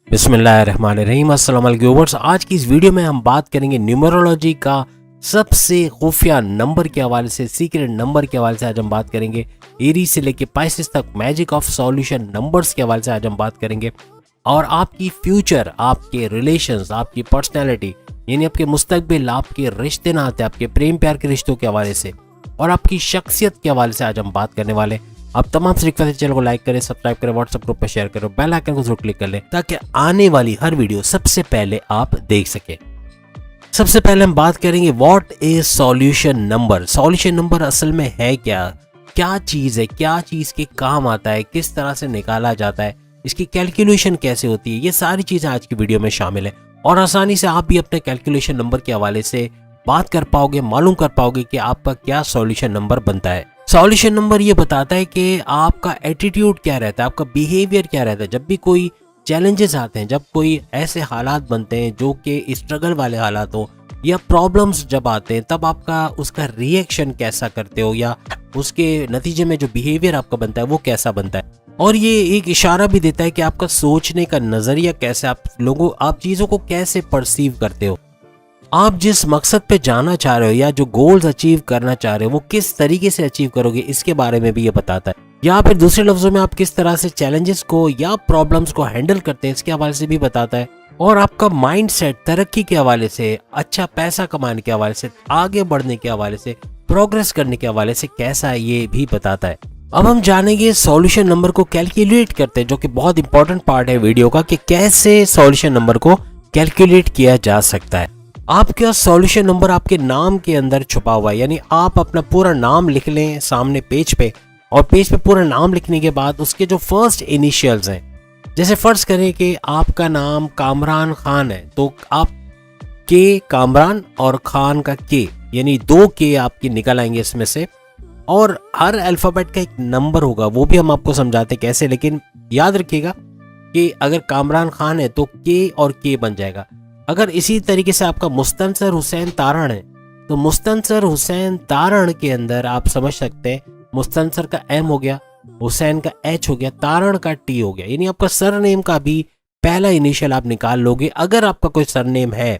बिस्मिल्लाहिर्रहमानिर्रहीम। अस्सलाम वालेकुम व्यूअर्स। आज की इस वीडियो में हम बात करेंगे न्यूमरोलॉजी का सबसे खुफिया नंबर के हवाले से, सीक्रेट नंबर के हवाले से। आज हम बात करेंगे एरीज से लेके पाइसेस तक मैजिक ऑफ सॉल्यूशन नंबर्स के हवाले से आज हम बात करेंगे। और आपकी फ्यूचर, आपके रिलेशंस, आपकी पर्सनैलिटी यानी आपके मुस्तकबिल, आपके रिश्ते नाते, आपके प्रेम प्यार के रिश्तों के हवाले से और आपकी शख्सियत के हवाले से आज हम बात करने वाले। आप तमाम से रिक्वेस्ट है, चैनल को लाइक करें, सब्सक्राइब करें, व्हाट्सएप ग्रुप पर शेयर करें, बेल आइकन को जरूर क्लिक कर लें ताकि आने वाली हर वीडियो सबसे पहले आप देख सकें। सबसे पहले हम बात करेंगे what is solution number. Solution number असल में है क्या चीज़ है, क्या चीज़ के काम आता है, किस तरह से निकाला जाता है, इसकी कैलकुलेशन कैसे होती है, ये सारी चीज़ें आज की वीडियो में शामिल है। और आसानी से आप भी अपने कैलकुलेशन नंबर के हवाले से बात कर पाओगे, मालूम कर पाओगे कि आपका क्या सॉल्यूशन नंबर बनता है। सॉल्यूशन नंबर ये बताता है कि आपका एटीट्यूड क्या रहता है, आपका बिहेवियर क्या रहता है जब भी कोई चैलेंजेस आते हैं, जब कोई ऐसे हालात बनते हैं जो कि स्ट्रगल वाले हालात हो या प्रॉब्लम्स जब आते हैं, तब आपका उसका रिएक्शन कैसा करते हो या उसके नतीजे में जो बिहेवियर आपका बनता है वो कैसा बनता है। और ये एक इशारा भी देता है कि आपका सोचने का नज़रिया कैसे, आप चीज़ों को कैसे परसीव करते हो, आप जिस मकसद पे जाना चाह रहे हो या जो गोल्स अचीव करना चाह रहे हो वो किस तरीके से अचीव करोगे, इसके बारे में भी ये बताता है। या फिर दूसरे लफ्जों में आप किस तरह से चैलेंजेस को या प्रॉब्लम्स को हैंडल करते हैं, इसके हवाले से भी बताता है। और आपका माइंडसेट तरक्की के हवाले से, अच्छा पैसा कमाने के हवाले से, आगे बढ़ने के हवाले से, प्रोग्रेस करने के हवाले से कैसा है, ये भी बताता है। अब हम जानेंगे सॉल्यूशन नंबर को कैलकुलेट करते हैं, जो कि बहुत इंपॉर्टेंट पार्ट है वीडियो का, कि कैसे सॉल्यूशन नंबर को कैलकुलेट किया जा सकता है। आपका सॉल्यूशन नंबर आपके नाम के अंदर छुपा हुआ है, यानी आप अपना पूरा नाम लिख लें सामने पेज पे, और पेज पे पूरा नाम लिखने के बाद उसके जो फर्स्ट इनिशियल्स हैं, जैसे फर्ज करें कि आपका नाम कामरान खान है, तो आप के कामरान और खान का के यानी 2 के आपकी निकल आएंगे इसमें से। और हर अल्फाबेट का एक नंबर होगा, वो भी हम आपको समझाते कैसे, लेकिन याद रखिएगा कि अगर कामरान खान है तो के और के बन जाएगा। अगर इसी तरीके से आपका मुस्तनसर हुसैन तारण है तो मुस्तनसर हुसैन तारण के अंदर आप समझ सकते हैं मुस्तनसर का एम हो गया, हुसैन का एच हो गया, तारण का टी हो गया, यानी आपका सरनेम का भी पहला इनिशियल आप निकाल लोगे। अगर आपका कोई सरनेम है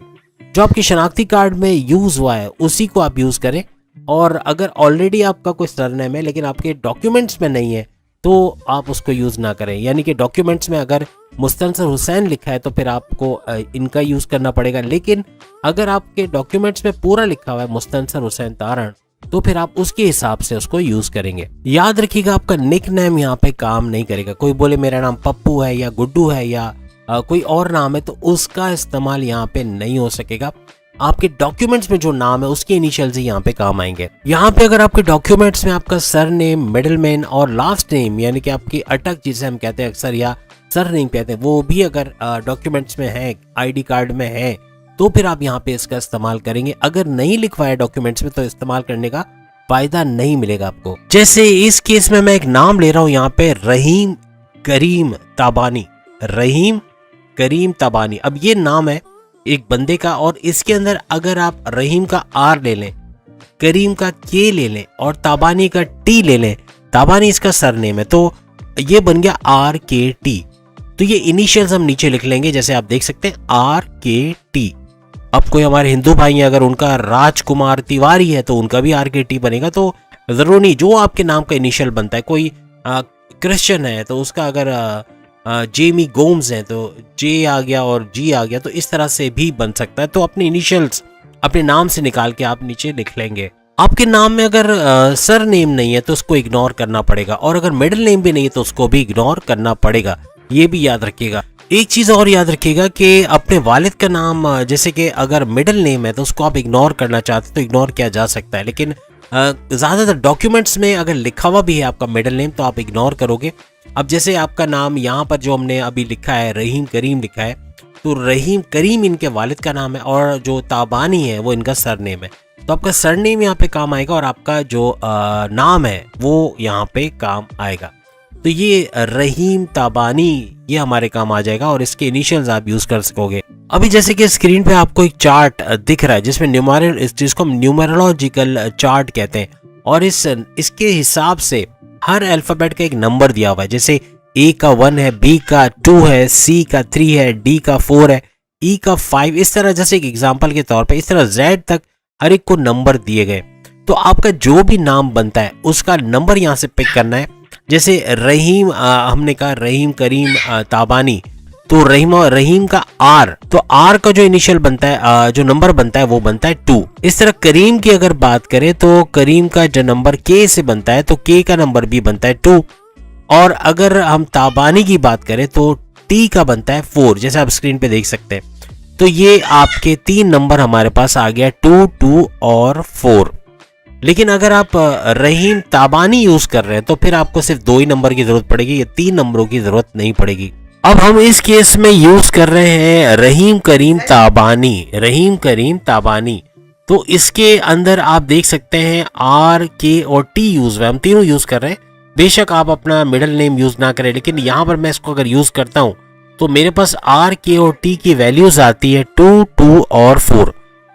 जो आपके शनाख्ती कार्ड में यूज हुआ है उसी को आप यूज करें। और अगर ऑलरेडी आपका कोई सरनेम है लेकिन आपके डॉक्यूमेंट्स में नहीं है तो आप उसको यूज ना करें, यानी कि डॉक्यूमेंट्स में अगर मुस्तनसर हुसैन लिखा है तो फिर आपको इनका यूज करना पड़ेगा। लेकिन अगर आपके डॉक्यूमेंट्स में पूरा लिखा हुआ है मुस्तनसर हुसैन तारण तो फिर आप उसके हिसाब से उसको यूज करेंगे। याद रखिएगा आपका निक नेम यहाँ पे काम नहीं करेगा। कोई बोले मेरा नाम पप्पू है या गुड्डू है या कोई और नाम है तो उसका इस्तेमाल यहाँ पे नहीं हो सकेगा। आपके डॉक्यूमेंट्स में जो नाम है उसके इनिशियल से यहाँ पे काम आएंगे। यहाँ पे अगर आपके डॉक्यूमेंट्स में आपका सरनेम, मिडिल नेम और लास्ट नेम यानी कि आपकी अटक जिसे हम कहते हैं अक्सर या सरनेम कहते हैं, वो भी अगर डॉक्यूमेंट्स में है, आईडी कार्ड में है, तो फिर आप यहाँ पे इसका इस्तेमाल करेंगे। अगर नहीं लिखवाया डॉक्यूमेंट्स में तो इस्तेमाल करने का फायदा नहीं मिलेगा आपको। जैसे इस केस में मैं एक नाम ले रहा हूँ यहाँ पे, रहीम करीम ताबानी। रहीम करीम ताबानी, अब ये नाम है एक बंदे का, और इसके अंदर अगर आप रहीम का आर ले लें, करीम का के ले लें और ताबानी का टी ले लें, ताबानी इसका सरनेम है, तो ये बन गया आर के टी। तो ये इनिशियल्स हम नीचे लिख लेंगे, जैसे आप देख सकते हैं आर के टी। अब कोई हमारे हिंदू भाई हैं, अगर उनका राजकुमार तिवारी है तो उनका भी आर के टी बनेगा। तो जरूर नहीं, जो आपके नाम का इनिशियल बनता है। कोई क्रिश्चियन है तो उसका अगर जेमी गोम्स है तो जे आ गया और जी आ गया, तो इस तरह से भी बन सकता है। तो अपने इनिशियल्स अपने नाम से निकाल के आप नीचे लिख लेंगे। आपके नाम में अगर सर नेम नहीं है तो उसको इग्नोर करना पड़ेगा, और अगर मिडिल नेम भी नहीं है तो उसको भी इग्नोर करना पड़ेगा। ये भी याद रखिएगा। एक चीज़ और याद रखिएगा कि अपने वालिद का नाम, जैसे कि अगर मिडिल नेम है तो उसको आप इग्नोर करना चाहते तो इग्नोर किया जा सकता है, लेकिन ज़्यादातर डॉक्यूमेंट्स में अगर लिखा हुआ भी है आपका मिडिल नेम तो आप इग्नोर करोगे। अब जैसे आपका नाम यहाँ पर जो हमने अभी लिखा है रहीम करीम लिखा है, तो रहीम करीम इनके वालिद का नाम है और जो ताबानी है वो इनका सरनेम है, तो आपका सरनेम यहाँ पे काम आएगा और आपका जो नाम है वो यहाँ पे काम आएगा। तो ये रहीम ताबानी ये हमारे काम आ जाएगा और इसके इनिशियल्स आप यूज कर सकोगे। अभी जैसे कि स्क्रीन पे आपको एक चार्ट दिख रहा है जिसमें जिसको हम न्यूमरोलॉजिकल चार्ट कहते हैं, और इसके हिसाब से हर अल्फाबेट का एक नंबर दिया हुआ है। जैसे ए का 1 है, बी का 2 है, सी का 3 है, डी का 4 है, ई का 5, इस तरह जैसे एक एग्जाम्पल के तौर पे इस तरह जेड तक हर एक को नंबर दिए गए। तो आपका जो भी नाम बनता है उसका नंबर यहाँ से पिक करना है। जैसे रहीम, हमने कहा रहीम करीम ताबानी, तो रहीम का आर, तो आर का जो इनिशियल बनता है, जो नंबर बनता है वो बनता है 2। इस तरह करीम की अगर बात करें तो करीम का जो नंबर के से बनता है तो के का नंबर भी बनता है 2। और अगर हम ताबानी की बात करें तो टी का बनता है 4, जैसे आप स्क्रीन पे देख सकते हैं। तो ये आपके 3 नंबर हमारे पास आ गया, 2, 2 और 4। लेकिन अगर आप रहीम ताबानी यूज कर रहे हैं तो फिर आपको सिर्फ 2 ही नंबर की जरूरत पड़ेगी, ये 3 नंबरों की जरूरत नहीं पड़ेगी। अब हम इस केस में यूज कर रहे हैं रहीम करीम ताबानी, रहीम करीम ताबानी। तो इसके अंदर आप देख सकते हैं आर, के और टी यूज हुआ, हम तीनों यूज कर रहे हैं। बेशक आप अपना मिडिल नेम यूज ना करें, लेकिन यहां पर मैं इसको अगर यूज करता हूं तो मेरे पास आर, के और टी की वैल्यूज आती है 2, 2 और 4।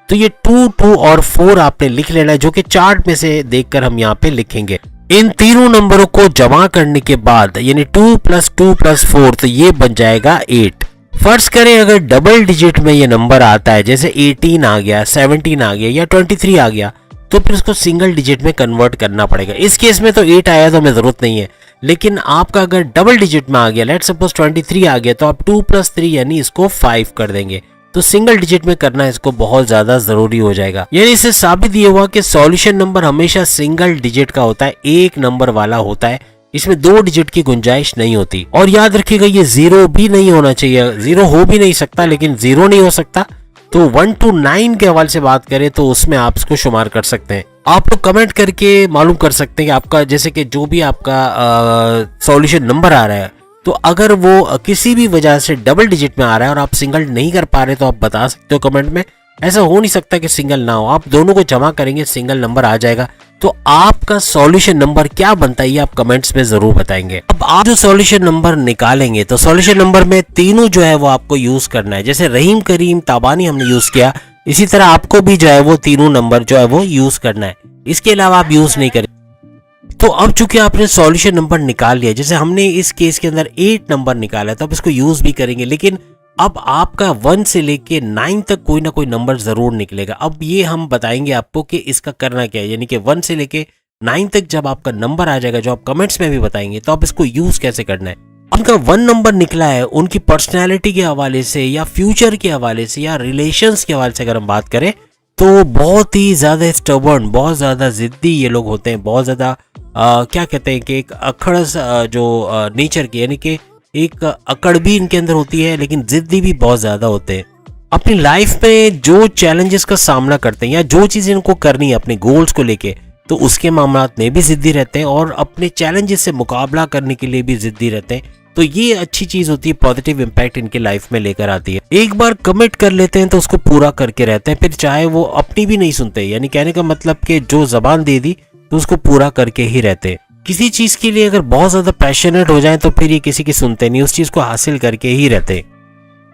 तो ये 2, 2 और 4 आपने लिख लेना है, जो कि चार्ट में से देखकर हम यहाँ पे लिखेंगे। इन तीनों नंबरों को जमा करने के बाद यानी 2 + 2 + 4, तो ये बन जाएगा 8। फर्ज करें अगर डबल डिजिट में ये नंबर आता है, जैसे 18 आ गया, 17 आ गया या 23 आ गया, तो फिर उसको सिंगल डिजिट में कन्वर्ट करना पड़ेगा। इस केस में तो 8 आया तो हमें जरूरत नहीं है, लेकिन आपका अगर डबल डिजिट में आ गया, लेट्स सपोज 23 आ गया, तो आप 2 + 3 यानी इसको 5 कर देंगे। तो सिंगल डिजिट में करना इसको बहुत ज्यादा जरूरी हो जाएगा। यानी इससे साबित ये हुआ कि सॉल्यूशन नंबर हमेशा सिंगल डिजिट का होता है, एक नंबर वाला होता है, इसमें 2 डिजिट की गुंजाइश नहीं होती। और याद रखिएगा ये 0 भी नहीं होना चाहिए, 0 हो भी नहीं सकता, लेकिन 0 नहीं हो सकता। तो 1 to 9 के हवाले से बात करें तो उसमें आप इसको शुमार कर सकते हैं। आप लोग कमेंट करके मालूम कर सकते हैं कि आपका जैसे कि जो भी आपका सॉल्यूशन नंबर आ रहा है, तो अगर वो किसी भी वजह से डबल डिजिट में आ रहा है और आप सिंगल नहीं कर पा रहे तो आप बता सकते हो कमेंट में। ऐसा हो नहीं सकता कि सिंगल ना हो, आप दोनों को जमा करेंगे सिंगल नंबर आ जाएगा। तो आपका सॉल्यूशन नंबर क्या बनता है ये आप कमेंट्स में जरूर बताएंगे। अब आप जो सॉल्यूशन नंबर निकालेंगे तो सॉल्यूशन नंबर में तीनों जो है वो आपको यूज करना है। जैसे रहीम करीम ताबानी हमने यूज किया, इसी तरह आपको भी जो है वो तीनों नंबर जो है वो यूज करना है, इसके अलावा आप यूज नहीं करें। तो अब चूंकि आपने सॉल्यूशन नंबर निकाल लिया, जैसे हमने इस केस के अंदर 8 नंबर निकाला तो अब इसको यूज भी करेंगे, लेकिन अब आपका 1 से लेके 9 तक कोई ना कोई नंबर जरूर निकलेगा। अब ये हम बताएंगे आपको कि इसका करना क्या है, यानी कि 1 से लेके 9 तक जब आपका नंबर आ जाएगा, जो आप कमेंट्स में भी बताएंगे, तो आप इसको यूज कैसे करना है। उनका 1 नंबर निकला है, उनकी पर्सनैलिटी के हवाले से या फ्यूचर के हवाले से या रिलेशंस के हवाले से अगर हम बात करें तो बहुत ही ज्यादा स्टबर्न, बहुत ज्यादा जिद्दी ये लोग होते हैं, बहुत ज्यादा क्या कहते हैं कि एक अखड़स जो नेचर की, यानी कि एक अकड़ भी इनके अंदर होती है, लेकिन जिद्दी भी बहुत ज्यादा होते हैं। अपनी लाइफ में जो चैलेंजेस का सामना करते हैं या जो चीजें इनको करनी है अपने गोल्स को लेके, तो उसके मामलात में भी जिद्दी रहते हैं और अपने चैलेंजेस से मुकाबला करने के लिए भी जिद्दी रहते हैं। तो ये अच्छी चीज होती है, पॉजिटिव इंपैक्ट इनके लाइफ में लेकर आती है। एक बार कमिट कर लेते हैं तो उसको पूरा करके रहते हैं, फिर चाहे वो अपनी भी नहीं सुनते, यानी कहने का मतलब कि जो जबान दे दी तो उसको पूरा करके ही रहते। किसी चीज के लिए अगर बहुत ज्यादा पैशनेट हो जाए तो फिर ये किसी की सुनते नहीं, उस चीज को हासिल करके ही रहते।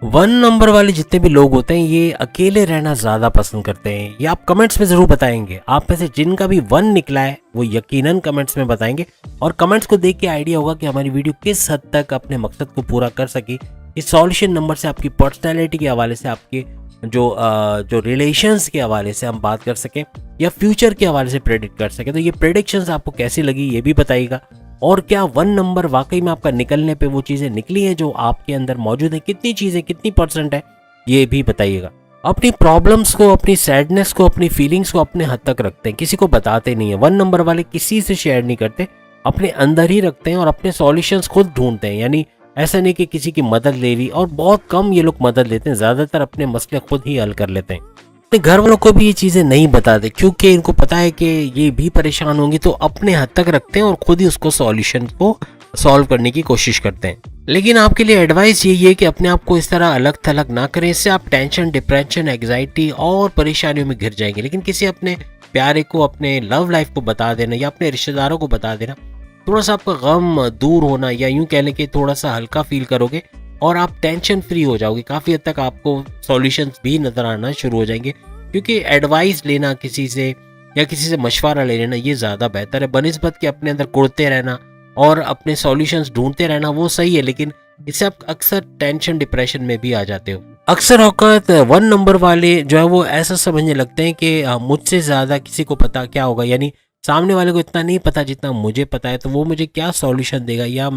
1 नंबर वाले जितने भी लोग होते हैं ये अकेले रहना ज्यादा पसंद करते हैं, ये आप कमेंट्स में जरूर बताएंगे। आप में से जिनका भी 1 निकला है वो यकीनन कमेंट्स में बताएंगे, और कमेंट्स को देख के आइडिया होगा कि हमारी वीडियो किस हद तक अपने मकसद को पूरा कर सकी। इस सॉल्यूशन नंबर से आपकी पर्सनैलिटी के हवाले से, आपके जो रिलेशंस के हवाले से हम बात कर सकें या फ्यूचर के हवाले से प्रेडिक्ट कर सकें। तो ये प्रेडिक्शंस आपको कैसी लगी ये भी बताइएगा, और क्या 1 नंबर वाकई में आपका निकलने पे वो चीज़ें निकली हैं जो आपके अंदर मौजूद है, कितनी चीज़ें कितनी % है ये भी बताइएगा। अपनी प्रॉब्लम्स को, अपनी सैडनेस को, अपनी फीलिंग्स को अपने हद तक रखते हैं, किसी को बताते नहीं है। 1 नंबर वाले किसी से शेयर नहीं करते, अपने अंदर ही रखते हैं और अपने सॉल्यूशंस खुद ढूंढते हैं। यानी ऐसा नहीं कि किसी की मदद ले ली, और बहुत कम ये लोग मदद लेते हैं, ज्यादातर अपने मसले खुद ही हल कर लेते हैं। अपने घर वालों को भी ये चीजें नहीं बताते क्योंकि इनको पता है कि ये भी परेशान होंगे, तो अपने हद तक रखते हैं और खुद ही उसको सॉल्यूशन को सॉल्व करने की कोशिश करते हैं। लेकिन आपके लिए एडवाइस यही है कि अपने आप को इस तरह अलग थलग ना करें, इससे आप टेंशन, डिप्रेशन, एंग्जाइटी और परेशानियों में घिर जाएंगे। लेकिन किसी अपने प्यारे को, अपने लव लाइफ को बता देना या अपने रिश्तेदारों को बता देना, थोड़ा सा आपका गम दूर होना, या यूं कह लें कि थोड़ा सा हल्का फील करोगे और आप टेंशन फ्री हो जाओगे। काफ़ी हद तक आपको सॉल्यूशंस भी नज़र आना शुरू हो जाएंगे, क्योंकि एडवाइस लेना किसी से या किसी से मशवरा ले लेना ये ज़्यादा बेहतर है बनिस्बत कि अपने अंदर कुड़ते रहना और अपने सॉल्यूशंस ढूंढते रहना वो सही है, लेकिन इससे आप अक्सर टेंशन डिप्रेशन में भी आ जाते हो। अक्सर औकात 1 नंबर वाले जो है वो ऐसा समझने लगते हैं कि मुझसे ज़्यादा किसी को पता क्या होगा, यानी सामने वाले को इतना नहीं पता जितना मुझे पता है, तो वो मुझे क्या सॉल्यूशन देगा या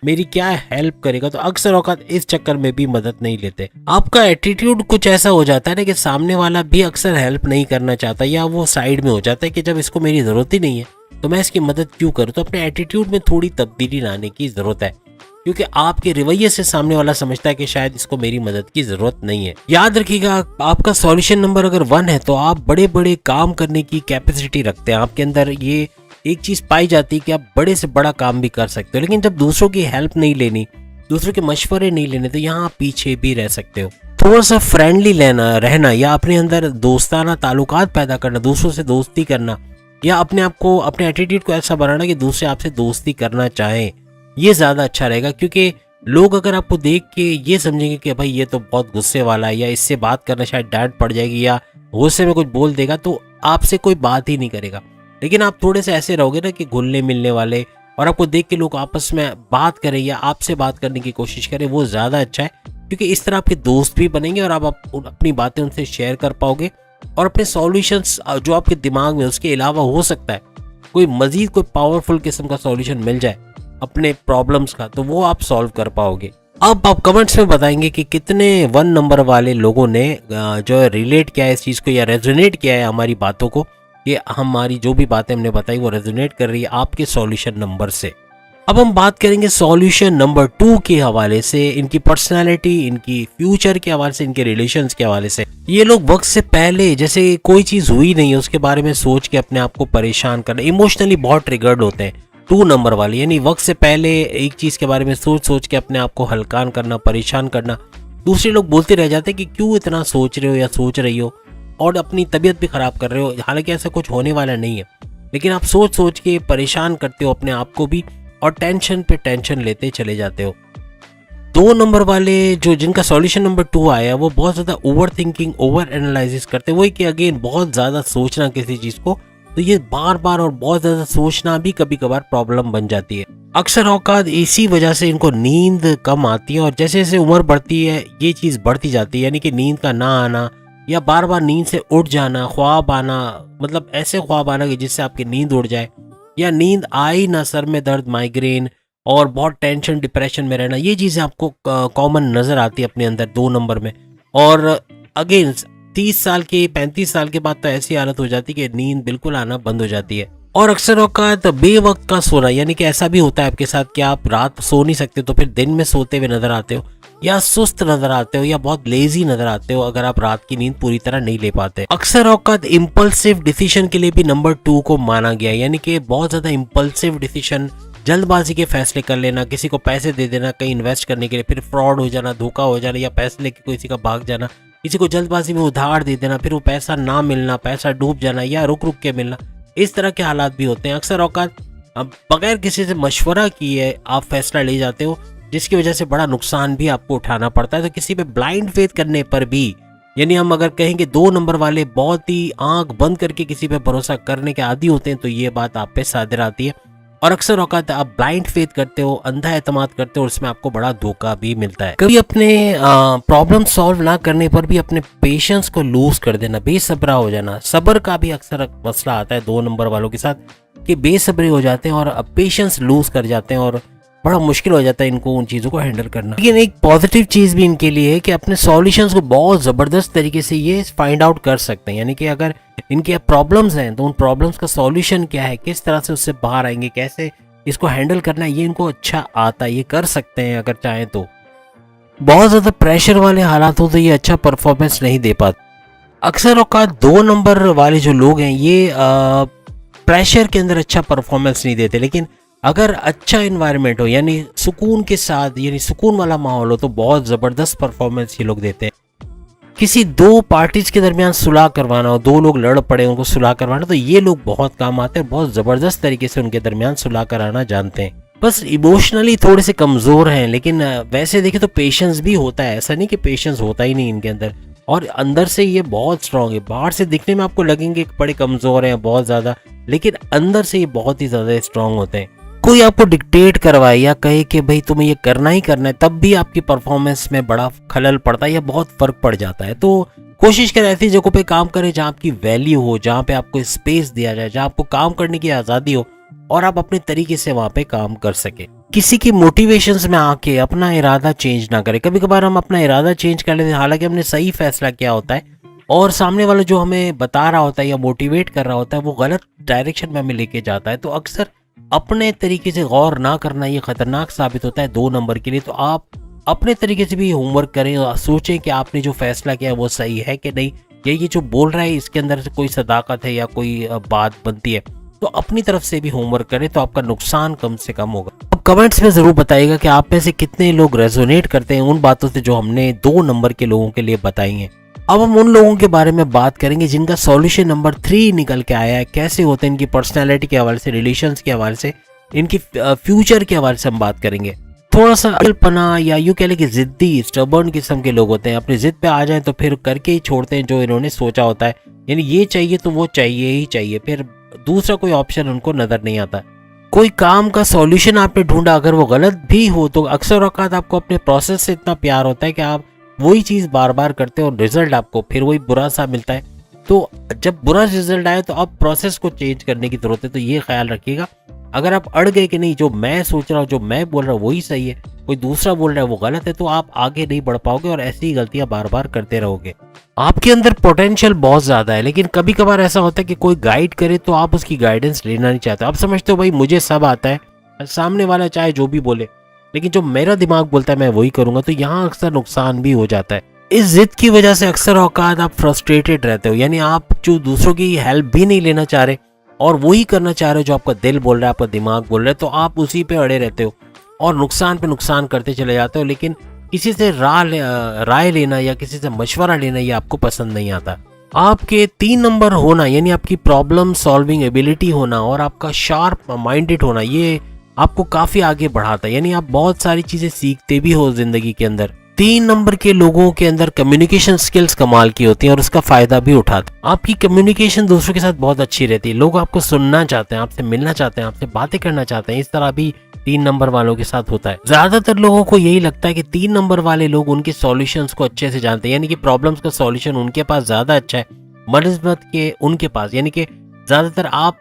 मेरी क्या हेल्प करेगा। तो अक्सर औकात इस चक्कर में भी मदद नहीं लेते। आपका एटीट्यूड कुछ ऐसा हो जाता है ना कि सामने वाला भी अक्सर हेल्प नहीं करना चाहता, या वो साइड में हो जाता है कि जब इसको मेरी ज़रूरत ही नहीं है तो मैं इसकी मदद क्यों करूँ। तो अपने एटीट्यूड में थोड़ी तब्दीली लाने की ज़रूरत है, क्योंकि आपके रवैये से सामने वाला समझता है कि शायद इसको मेरी मदद की जरूरत नहीं है। याद रखिएगा, आपका सॉल्यूशन नंबर अगर 1 है तो आप बड़े बड़े काम करने की कैपेसिटी रखते हैं। आपके अंदर ये एक चीज पाई जाती है कि आप बड़े से बड़ा काम भी कर सकते हो, लेकिन जब दूसरों की हेल्प नहीं लेनी, दूसरों के मशवरे नहीं लेने, तो यहाँ आप पीछे भी रह सकते हो। थोड़ा सा फ्रेंडली रहना या अपने अंदर दोस्ताना ताल्लुकात पैदा करना, दूसरों से दोस्ती करना, या अपने आप को, अपने एटीट्यूड को ऐसा बनाना कि दूसरे आपसे दोस्ती करना चाहें, ये ज़्यादा अच्छा रहेगा। क्योंकि लोग अगर आपको देख के ये समझेंगे कि भाई ये तो बहुत गुस्से वाला है, या इससे बात करना शायद डांट पड़ जाएगी, या गुस्से में कुछ बोल देगा, तो आपसे कोई बात ही नहीं करेगा। लेकिन आप थोड़े से ऐसे रहोगे ना कि घुलने मिलने वाले, और आपको देख के लोग आपस में बात करें या आपसे बात करने की कोशिश करें, वो ज़्यादा अच्छा है। क्योंकि इस तरह आपके दोस्त भी बनेंगे और आप अपनी बातें उनसे शेयर कर पाओगे, और अपने सॉल्यूशंस जो आपके दिमाग में, उसके अलावा हो सकता है कोई मजीद कोई पावरफुल किस्म का सॉल्यूशन मिल जाए अपने प्रॉब्लम्स का, तो वो आप सॉल्व कर पाओगे। अब आप कमेंट्स में बताएंगे कि कितने 1 नंबर वाले लोगों ने जो है रिलेट किया है इस चीज़ को, या रेजोनेट किया है हमारी बातों को, कि हमारी जो भी बातें हमने बताई वो रेजोनेट कर रही है आपके सॉल्यूशन नंबर से। अब हम बात करेंगे सॉल्यूशन नंबर 2 के हवाले से, इनकी पर्सनैलिटी, इनकी फ्यूचर के हवाले से, इनके रिलेशंस के हवाले से। ये लोग वक्त से पहले, जैसे कोई चीज़ हुई नहीं है उसके बारे में सोच के अपने आप को परेशान करना, इमोशनली बहुत ट्रिगर्ड होते हैं 2 नंबर वाले, यानी वक्त से पहले एक चीज़ के बारे में सोच के अपने आप को हल्कान करना, परेशान करना। दूसरे लोग बोलते रह जाते हैं कि क्यों इतना सोच रहे हो या सोच रही हो, और अपनी तबीयत भी ख़राब कर रहे हो, हालांकि ऐसा कुछ होने वाला नहीं है, लेकिन आप सोच के परेशान करते हो अपने आप को भी, और टेंशन पे टेंशन लेते चले जाते हो। 2 नंबर वाले जो जिनका सॉल्यूशन नंबर 2 आया, वो बहुत ज़्यादा ओवर थिंकिंग, ओवर एनालिसिस करते हैं। वही कि अगेन बहुत ज़्यादा सोचना किसी चीज़ को, तो ये बार बार और बहुत ज़्यादा सोचना भी कभी कभार प्रॉब्लम बन जाती है। अक्सर औकात इसी वजह से इनको नींद कम आती है, और जैसे जैसे उम्र बढ़ती है ये चीज़ बढ़ती जाती है, यानी कि नींद का ना आना, या बार बार नींद से उठ जाना, ख्वाब आना, मतलब ऐसे ख्वाब आना कि जिससे आपकी नींद उड़ जाए, या नींद आई ना, सर में दर्द, माइग्रेन, और बहुत टेंशन डिप्रेशन में रहना, ये चीज़ें आपको कॉमन नज़र आती है अपने अंदर 2 नंबर में। और अगेन 30 साल के 35 साल के बाद तो ऐसी हालत हो जाती है कि नींद बिल्कुल आना बंद हो जाती है। और अक्सर औकात बेवक्त का सोना, यानी कि ऐसा भी होता है आपके साथ कि आप रात सो नहीं सकते तो फिर दिन में सोते हुए नजर आते हो, या सुस्त नजर आते हो, या बहुत लेजी नजर आते हो अगर आप रात की नींद पूरी तरह नहीं ले पाते। अक्सर औकात इम्पल्सिव डिसीजन के लिए भी नंबर 2 को माना गया, यानी कि बहुत ज्यादा इम्पल्सिव डिसीजन, जल्दबाजी के फैसले कर लेना, किसी को पैसे दे देना कहीं इन्वेस्ट करने के लिए, फिर फ्रॉड हो जाना, धोखा हो जाना, या पैसे लेके किसी का भाग जाना, किसी को जल्दबाजी में उधार दे देना, फिर वो पैसा ना मिलना, पैसा डूब जाना, या रुक रुक के मिलना, इस तरह के हालात भी होते हैं। अक्सर औकात बगैर किसी से मशवरा किए आप फैसला ले जाते हो, जिसकी वजह से बड़ा नुकसान भी आपको उठाना पड़ता है। तो किसी पे ब्लाइंड फेथ करने पर भी, यानी हम अगर कहेंगे 2 नंबर वाले बहुत ही आंख बंद करके किसी पे भरोसा करने के आदी होते हैं, तो ये बात आप पे सादर आती है। और अक्सर औकात आप ब्लाइंड फेथ करते हो, अंधा एतमाद करते हो, और उसमें आपको बड़ा धोखा भी मिलता है। कभी अपने प्रॉब्लम सॉल्व ना करने पर भी अपने पेशेंस को लूज कर देना, बेसब्रा हो जाना, सब्र का भी अक्सर मसला आता है 2 नंबर वालों के साथ, कि बेसब्री हो जाते हैं और पेशेंस लूज कर जाते हैं, और बड़ा मुश्किल हो जाता है इनको उन चीज़ों को हैंडल करना। लेकिन एक पॉजिटिव चीज़ भी इनके लिए है कि अपने सॉल्यूशंस को बहुत ज़बरदस्त तरीके से ये फाइंड आउट कर सकते हैं, यानी कि अगर इनके प्रॉब्लम्स हैं तो उन प्रॉब्लम्स का सॉल्यूशन क्या है, किस तरह से उससे बाहर आएंगे, कैसे इसको हैंडल करना है, ये इनको अच्छा आता है, ये कर सकते हैं अगर चाहें तो। बहुत ज़्यादा प्रेशर वाले हालात हो तो ये अच्छा परफॉर्मेंस नहीं दे पाते। अक्सर औकात 2 नंबर वाले जो लोग हैं ये प्रेशर के अंदर अच्छा परफॉर्मेंस नहीं देते, लेकिन अगर अच्छा इन्वायरमेंट हो, यानी सुकून के साथ, यानी सुकून वाला माहौल हो, तो बहुत ज़बरदस्त परफॉर्मेंस ये लोग देते हैं। किसी 2 पार्टीज के दरमियान सुलह करवाना हो, 2 लोग लड़ पड़े उनको सुलह करवाना, तो ये लोग बहुत काम आते हैं, बहुत ज़बरदस्त तरीके से उनके दरमियान सुलह कराना जानते हैं। बस इमोशनली थोड़े से कमज़ोर हैं, लेकिन वैसे देखें तो पेशेंस भी होता है, ऐसा नहीं कि पेशेंस होता ही नहीं इनके अंदर, और अंदर से ये बहुत स्ट्रांग है। बाहर से दिखने में आपको लगेंगे बड़े कमज़ोर हैं बहुत ज़्यादा, लेकिन अंदर से ये बहुत ही ज़्यादा स्ट्रांग होते हैं। कोई आपको डिक्टेट करवाए या कहे कि भाई तुम्हें ये करना ही करना है, तब भी आपकी परफॉर्मेंस में बड़ा खलल पड़ता है या बहुत फर्क पड़ जाता है। तो कोशिश करें ऐसी जगहों पे काम करें जहाँ आपकी वैल्यू हो, जहाँ पे आपको स्पेस दिया जाए, जहाँ आपको काम करने की आज़ादी हो और आप अपने तरीके से वहाँ पे काम कर सके। किसी की मोटिवेशंस में आके अपना इरादा चेंज ना करें। कभी कभार हम अपना इरादा चेंज कर लेते हैं, हालांकि हमने सही फैसला किया होता है और सामने वाला जो हमें बता रहा होता है या मोटिवेट कर रहा होता है वो गलत डायरेक्शन में हमें लेके जाता है। तो अक्सर अपने तरीके से गौर ना करना ये खतरनाक साबित होता है 2 नंबर के लिए। तो आप अपने तरीके से भी होमवर्क करें और सोचें कि आपने जो फैसला किया वो सही है कि नहीं, या ये जो बोल रहा है इसके अंदर से कोई सदाकत है या कोई बात बनती है। तो अपनी तरफ से भी होमवर्क करें तो आपका नुकसान कम से कम होगा। अब कमेंट्स में जरूर बताइएगा कि आप में से कितने लोग रेजोनेट करते हैं उन बातों से जो हमने 2 नंबर के लोगों के लिए बताई हैं। अब हम उन लोगों के बारे में बात करेंगे जिनका सॉल्यूशन नंबर 3 निकल के आया है। कैसे होते हैं, इनकी पर्सनैलिटी के हवाले से, रिलेशंस के हवाले से, इनकी फ्यूचर के हवाले से हम बात करेंगे। थोड़ा सा अकलपना या यूँ कह लें कि जिद्दी स्टबर्न किस्म के लोग होते हैं, अपनी जिद पे आ जाएं तो फिर करके ही छोड़ते हैं जो इन्होंने सोचा होता है। यानी ये चाहिए तो वो चाहिए ही चाहिए, फिर दूसरा कोई ऑप्शन उनको नजर नहीं आता। कोई काम का सॉल्यूशन आपने ढूंढा, अगर वो गलत भी हो तो अक्सर औकात आपको अपने प्रोसेस से इतना प्यार होता है कि आप वही चीज़ बार बार करते हो और रिजल्ट आपको फिर वही बुरा सा मिलता है। तो जब बुरा रिजल्ट आए तो अब प्रोसेस को चेंज करने की जरूरत है। तो ये ख्याल रखिएगा, अगर आप अड़ गए कि नहीं जो मैं सोच रहा हूँ, जो मैं बोल रहा हूँ वही सही है, कोई दूसरा बोल रहा है वो गलत है, तो आप आगे नहीं बढ़ पाओगे और ऐसी ही गलतियां बार बार करते रहोगे। आपके अंदर पोटेंशियल बहुत ज्यादा है, लेकिन कभी कभार ऐसा होता है कि कोई गाइड करे तो आप उसकी गाइडेंस लेना नहीं चाहते। आप समझते हो भाई मुझे सब आता है, सामने वाला चाहे जो भी बोले, लेकिन जो मेरा दिमाग बोलता है मैं वही करूंगा। तो यहाँ अक्सर नुकसान भी हो जाता है। इस जिद की वजह से अक्सर औकात आप फ्रस्ट्रेटेड रहते हो, यानी आप जो दूसरों की हेल्प भी नहीं लेना चाह रहे और वही करना चाह रहे हो जो आपका दिल बोल रहा है, आपका दिमाग बोल रहा है, तो आप उसी पे अड़े रहते हो और नुकसान पे नुकसान करते चले जाते हो। लेकिन किसी से राय लेना या किसी से मशवरा लेना ये आपको पसंद नहीं आता। आपके 3 नंबर होना यानी आपकी प्रॉब्लम सॉल्विंग एबिलिटी होना और आपका शार्प माइंडेड होना ये आपको काफी आगे बढ़ाता है, यानी आप बहुत सारी चीजें सीखते भी हो जिंदगी के अंदर। 3 नंबर के लोगों के अंदर कम्युनिकेशन स्किल्स कमाल की होती हैं और उसका फायदा भी उठाते हैं। आपकी कम्युनिकेशन दूसरों के साथ बहुत अच्छी रहती है, लोग आपको सुनना चाहते हैं, आपसे मिलना चाहते हैं, आपसे बातें करना चाहते हैं। इस तरह भी 3 नंबर वालों के साथ होता है। ज्यादातर लोगों को यही लगता है कि 3 नंबर वाले लोग उनके सॉल्यूशंस को अच्छे से जानते हैं, यानी कि प्रॉब्लम्स का सॉल्यूशन उनके पास ज्यादा अच्छा है बनस्बत के उनके पास, यानी कि ज्यादातर आपको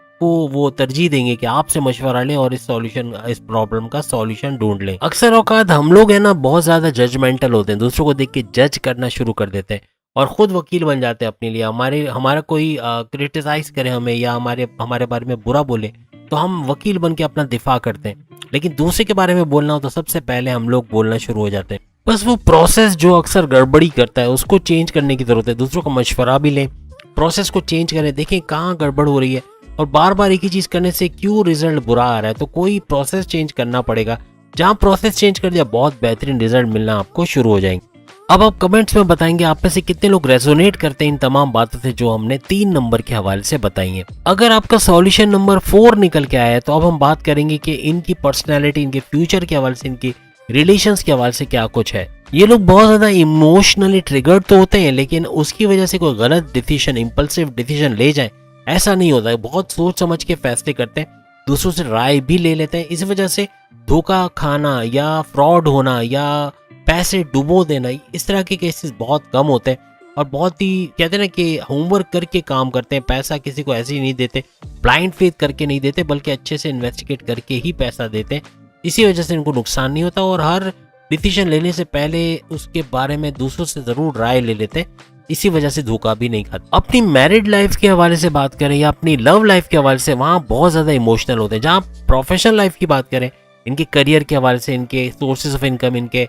वो तरजीह देंगे कि आपसे मशवरा लें और इस प्रॉब्लम का सॉल्यूशन ढूंढ लें। अक्सर औकात हम लोग है ना बहुत ज्यादा जजमेंटल होते हैं, दूसरों को देख के जज करना शुरू कर देते हैं और खुद वकील बन जाते हैं अपने लिए। हमारा कोई क्रिटिसाइज करे हमें या हमारे बारे में बुरा बोले तो हम वकील बन के अपना दिफा करते हैं, लेकिन दूसरे के बारे में बोलना हो तो सबसे पहले हम लोग बोलना शुरू हो जाते हैं। बस वो प्रोसेस जो अक्सर गड़बड़ी करता है उसको चेंज करने की जरूरत है। दूसरों का मशवरा भी लें, प्रोसेस को चेंज करें, देखें कहाँ गड़बड़ हो रही है और बार बार एक ही चीज करने से क्यों रिजल्ट बुरा आ रहा है। तो कोई प्रोसेस चेंज करना पड़ेगा। जहां प्रोसेस चेंज कर दिया बहुत बेहतरीन रिजल्ट मिलना आपको शुरू हो जाएंगे। अब आप कमेंट्स में बताएंगे आप में से कितने लोग रेजोनेट करते हैं इन तमाम बातों से जो हमने 3 नंबर के हवाले से बताई हैं। अगर आपका सॉल्यूशन नंबर 4 निकल के आया है तो अब हम बात करेंगे कि इनकी पर्सनैलिटी, इनके फ्यूचर के हवाले से, इनकी रिलेशंस के हवाले से क्या कुछ है। ये लोग बहुत ज्यादा इमोशनली ट्रिगर्ड तो होते हैं, लेकिन उसकी वजह से कोई गलत डिसीजन, इंपल्सिव डिसीजन ले जाए ऐसा नहीं होता है। बहुत सोच समझ के फैसले करते हैं, दूसरों से राय भी ले लेते हैं। इस वजह से धोखा खाना या फ्रॉड होना या पैसे डुबो देना, इस तरह के केसेस बहुत कम होते हैं और बहुत ही कहते हैं ना कि होमवर्क करके काम करते हैं। पैसा किसी को ऐसे ही नहीं देते, ब्लाइंड फेथ करके नहीं देते, बल्कि अच्छे से इन्वेस्टिगेट करके ही पैसा देते हैं। इसी वजह से इनको नुकसान नहीं होता और हर डिसीजन लेने से पहले उसके बारे में दूसरों से जरूर राय ले लेते हैं। इसी वजह से धोखा भी नहीं खाता। अपनी मैरिड लाइफ के हवाले से बात करें या अपनी लव लाइफ के हवाले से, वहाँ बहुत ज्यादा इमोशनल होते हैं। जहाँ प्रोफेशनल लाइफ की बात करें, इनके करियर के हवाले से, इनके सोर्सेज ऑफ इनकम, इनके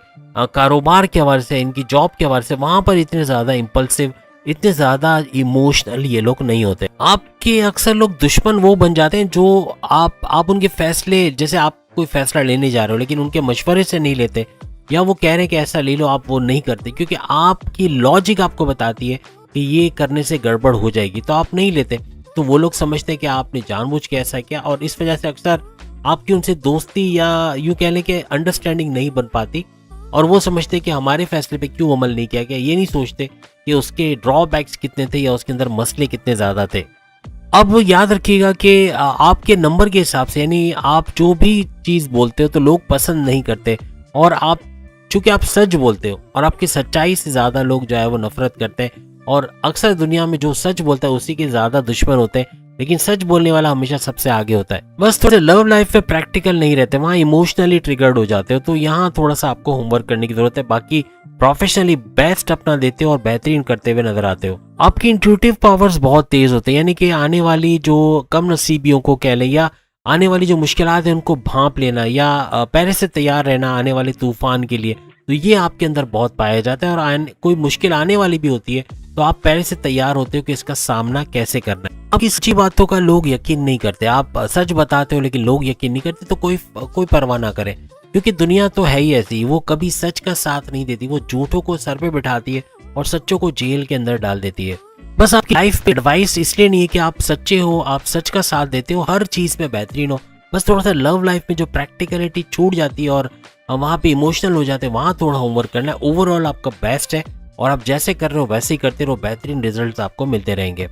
कारोबार के हवाले से, इनकी जॉब के हवाले से, वहां पर इतने ज्यादा इम्पल्सिव, इतने ज्यादा इमोशनल ये लोग नहीं होते। आपके अक्सर लोग दुश्मन वो बन जाते हैं जो आप उनके फैसले, जैसे आप कोई फैसला लेने जा रहे हो लेकिन उनके मशवरे से नहीं लेते या वो कह रहे हैं कि ऐसा ले लो, आप वो नहीं करते क्योंकि आपकी लॉजिक आपको बताती है कि ये करने से गड़बड़ हो जाएगी, तो आप नहीं लेते। तो वो लोग समझते हैं कि आपने जानबूझ के ऐसा किया और इस वजह से अक्सर आपकी उनसे दोस्ती या यूं कह लें कि अंडरस्टैंडिंग नहीं बन पाती और वो समझते कि हमारे फैसले पे क्यों अमल नहीं किया गया। ये नहीं सोचते कि उसके ड्रॉबैक्स कितने थे या उसके अंदर मसले कितने ज़्यादा थे। अब याद रखिएगा कि आपके नंबर के हिसाब से, यानी आप जो भी चीज़ बोलते हो तो लोग पसंद नहीं करते, और आप चूंकि आप सच बोलते हो और आपकी सच्चाई से ज़्यादा लोग जो है वो नफरत करते हैं, और अक्सर दुनिया में जो सच बोलता है उसी के ज़्यादा दुश्मन होते हैं, लेकिन सच बोलने वाला हमेशा सबसे आगे होता है। बस थोड़े लव लाइफ में प्रैक्टिकल नहीं रहते, वहाँ इमोशनली ट्रिगर्ड हो जाते हो, तो यहाँ थोड़ा सा आपको होमवर्क करने की जरूरत है। बाकी प्रोफेशनली बेस्ट अपना देते हो और बेहतरीन करते हुए नजर आते हो। आपकी इंट्यूटिव पावर्स बहुत तेज होते हैं, यानी कि आने वाली जो कम नसीबियों को कह लें, या आने वाली जो मुश्किलात है उनको भांप लेना, या पहले से तैयार रहना आने वाले तूफान के लिए, तो ये आपके अंदर बहुत पाया जाता है। और कोई मुश्किल आने वाली भी होती है तो आप पहले से तैयार होते हो कि इसका सामना कैसे करना है। आपकी सच्ची बातों का लोग यकीन नहीं करते, आप सच बताते हो लेकिन लोग यकीन नहीं करते, तो कोई परवाह ना करे, क्योंकि दुनिया तो है ही ऐसी, वो कभी सच का साथ नहीं देती, वो झूठों को सर पे बिठाती है और सच्चों को जेल के अंदर डाल देती है। बस आपकी लाइफ पे एडवाइस इसलिए नहीं है कि आप सच्चे हो, आप सच का साथ देते हो, हर चीज में बेहतरीन हो, बस थोड़ा सा लव लाइफ में जो प्रैक्टिकलिटी छूट जाती है और वहाँ पे इमोशनल हो जाते हैं, वहाँ थोड़ा होमवर्क करना है। ओवरऑल आपका बेस्ट है और आप जैसे कर रहे हो वैसे ही करते रहो, बेहतरीन रिजल्ट्स आपको मिलते रहेंगे।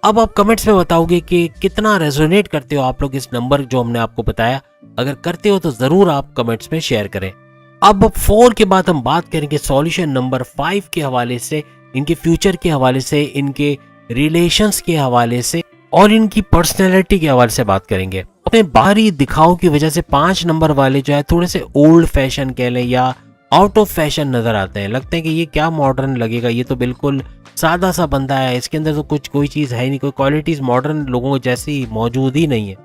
अब आप कमेंट्स में बताओगे कि कितना रेजोनेट करते हो आप लोग इस नंबर जो हमने आपको बताया। अगर करते हो तो जरूर आप कमेंट्स में शेयर करें। अब 4 के बाद हम बात करेंगे सॉल्यूशन नंबर 5 के हवाले से, इनके फ्यूचर के हवाले से, इनके रिलेशंस के हवाले से और इनकी पर्सनैलिटी के हवाले से बात करेंगे। अपने बाहरी दिखाव की वजह से 5 नंबर वाले जो है थोड़े से ओल्ड फैशन कह लें या आउट ऑफ फैशन नजर आते हैं। लगते हैं कि ये क्या मॉडर्न लगेगा, ये तो बिल्कुल सादा सा बंदा है, इसके अंदर तो कोई चीज है नहीं, कोई क्वालिटीज मॉडर्न लोगों जैसी मौजूद ही नहीं है।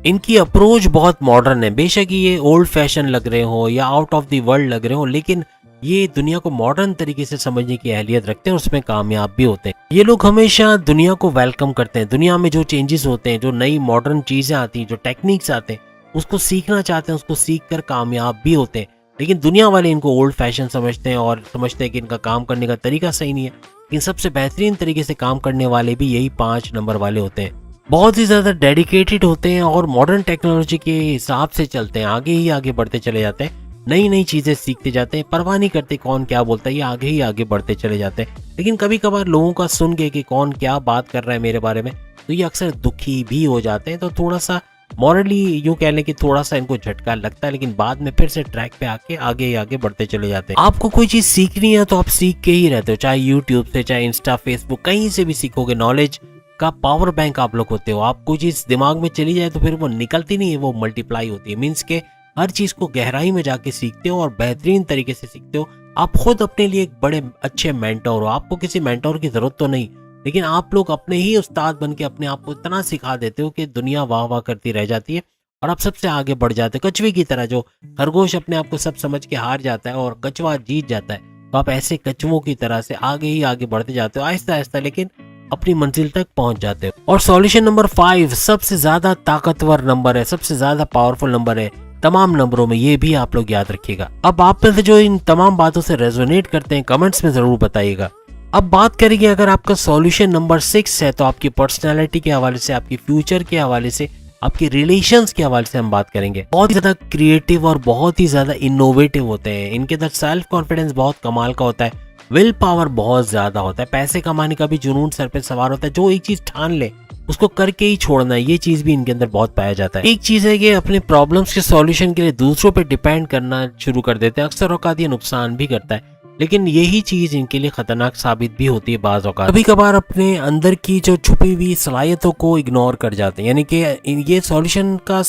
इनकी अप्रोच बहुत मॉडर्न है, बेशक ये ओल्ड फैशन लग रहे हो या आउट ऑफ द वर्ल्ड लग रहे हो, लेकिन ये दुनिया को मॉडर्न तरीके से समझने की अहलियत रखते हैं, उसमें कामयाब भी होते हैं। ये लोग हमेशा दुनिया को वेलकम करते हैं, दुनिया में जो चेंजेस होते हैं, जो नई मॉडर्न चीजें आती हैं, जो टेक्निक्स आते हैं, उसको सीखना चाहते हैं, उसको सीख कर कामयाब भी होते हैं। लेकिन दुनिया वाले इनको ओल्ड फैशन समझते हैं और समझते हैं कि इनका काम करने का तरीका सही नहीं है। लेकिन सबसे बेहतरीन तरीके से काम करने वाले भी यही 5 नंबर वाले होते हैं। बहुत ही ज़्यादा डेडिकेटेड होते हैं और मॉडर्न टेक्नोलॉजी के हिसाब से चलते हैं, आगे ही आगे बढ़ते चले जाते हैं, नई नई चीज़ें सीखते जाते हैं, परवाह नहीं करते कौन क्या बोलता है, ये आगे ही आगे बढ़ते चले जाते हैं। लेकिन कभी कभार लोगों का सुन के कि कौन क्या बात कर रहा है मेरे बारे में, तो ये अक्सर दुखी भी हो जाते हैं। तो थोड़ा सा मॉरली यूँ कह लें कि थोड़ा सा इनको झटका लगता है, लेकिन बाद में फिर से ट्रैक पे आके आगे ही आगे बढ़ते चले जाते हैं। आपको कोई चीज़ सीखनी है तो आप सीख के ही रहते हो, चाहे यूट्यूब से, चाहे इंस्टा, फेसबुक, कहीं से भी सीखोगे। नॉलेज का पावर बैंक आप लोग होते हो। आप कोई चीज़ दिमाग में चली जाए तो फिर वो निकलती नहीं है, वो मल्टीप्लाई होती है। मीन्स के हर चीज़ को गहराई में जाके सीखते हो और बेहतरीन तरीके से सीखते हो। आप खुद अपने लिए एक बड़े अच्छे मेंटोर हो, आपको किसी मेंटोर की जरूरत तो नहीं, लेकिन आप लोग अपने ही उस्ताद बन के अपने आप को इतना सिखा देते हो कि दुनिया वाह वाह करती रह जाती है और आप सबसे आगे बढ़ जाते हो। कछुए की तरह, जो खरगोश अपने आप को सब समझ के हार जाता है और कछुआ जीत जाता है, तो आप ऐसे कछुओं की तरह से आगे ही आगे बढ़ते जाते हो, आहिस्ता आहिस्ता लेकिन अपनी मंजिल तक पहुंच जाते हो। और सॉल्यूशन नंबर 5 सबसे ज्यादा ताकतवर नंबर है, सबसे ज्यादा पावरफुल नंबर है तमाम नंबरों में, ये भी आप लोग याद रखिएगा। अब आप में से जो इन तमाम बातों से रेजोनेट करते हैं कमेंट्स में जरूर बताइएगा। अब बात करेंगे, अगर आपका सॉल्यूशन नंबर 6 है तो आपकी पर्सनैलिटी के हवाले से, आपकी फ्यूचर के हवाले से, आपके रिलेशंस के हवाले से हम बात करेंगे। बहुत ही ज्यादा क्रिएटिव और बहुत ही ज्यादा इनोवेटिव होते हैं, इनके अंदर सेल्फ कॉन्फिडेंस बहुत कमाल का होता है, विल पावर बहुत ज्यादा होता है, पैसे कमाने का भी जुनून सर पे सवार होता है, जो एक चीज ठान ले उसको करके ही छोड़ना है, ये चीज भी इनके अंदर बहुत पाया जाता है। एक चीज है कि अपने प्रॉब्लम्स के सॉल्यूशन के लिए दूसरों पे डिपेंड करना शुरू कर देते हैं, अक्सर औकात ये नुकसान भी करता है, लेकिन यही चीज इनके लिए खतरनाक साबित भी होती है बाज औकात। कभी कभार अपने अंदर की जो छुपी हुई सलाहियतों को इग्नोर कर जाते हैं, यानी कि ये सॉल्यूशन का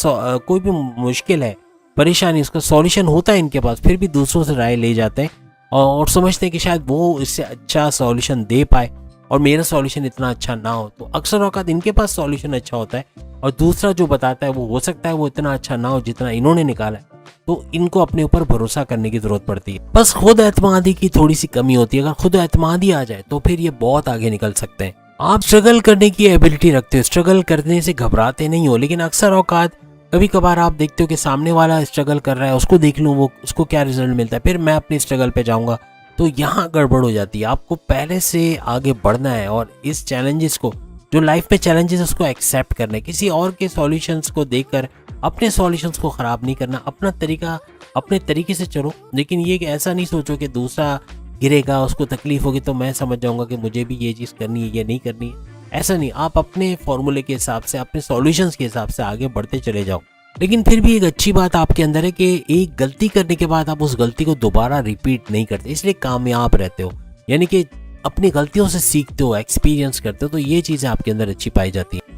कोई भी मुश्किल है, परेशानी, उसका सॉल्यूशन होता है इनके पास, फिर भी दूसरों से राय ले जाते हैं और समझते हैं कि शायद वो इससे अच्छा सॉल्यूशन दे पाए और मेरा सॉल्यूशन इतना अच्छा ना हो। तो अक्सर औकात इनके पास सॉल्यूशन अच्छा होता है और दूसरा जो बताता है वो हो सकता है वो इतना अच्छा ना हो जितना इन्होंने निकाला है, तो इनको अपने ऊपर भरोसा करने की जरूरत पड़ती है। बस खुद एतमादी की थोड़ी सी कमी होती है, अगर खुद एतमादी आ जाए तो फिर ये बहुत आगे निकल सकते हैं। आप स्ट्रगल करने की एबिलिटी रखते हो, स्ट्रगल करने से घबराते नहीं हो, लेकिन अक्सर औकात कभी कभार आप देखते हो कि सामने वाला स्ट्रगल कर रहा है, उसको देख लूँ वो उसको क्या रिजल्ट मिलता है, फिर मैं अपनी स्ट्रगल पे जाऊंगा, तो यहाँ गड़बड़ हो जाती है। आपको पहले से आगे बढ़ना है और इस चैलेंजेस को, जो लाइफ में चैलेंजेस, उसको एक्सेप्ट करना है। किसी और के सॉल्यूशंस को देखकर अपने सॉल्यूशंस को खराब नहीं करना, अपना तरीका अपने तरीके से चलो, लेकिन ये ऐसा नहीं सोचो कि दूसरा गिरेगा उसको तकलीफ होगी तो मैं समझ जाऊंगा कि मुझे भी ये चीज़ करनी है या नहीं करनी है। ऐसा नहीं, आप अपने फॉर्मूले के हिसाब से, अपने सॉल्यूशंस के हिसाब से आगे बढ़ते चले जाओ। लेकिन फिर भी एक अच्छी बात आपके अंदर है कि एक गलती करने के बाद आप उस गलती को दोबारा रिपीट नहीं करते, इसलिए कामयाब रहते हो। यानी कि अपनी गलतियों से सीखते हो, एक्सपीरियंस करते हो, तो ये चीज़ें आपके अंदर अच्छी पाई जाती है।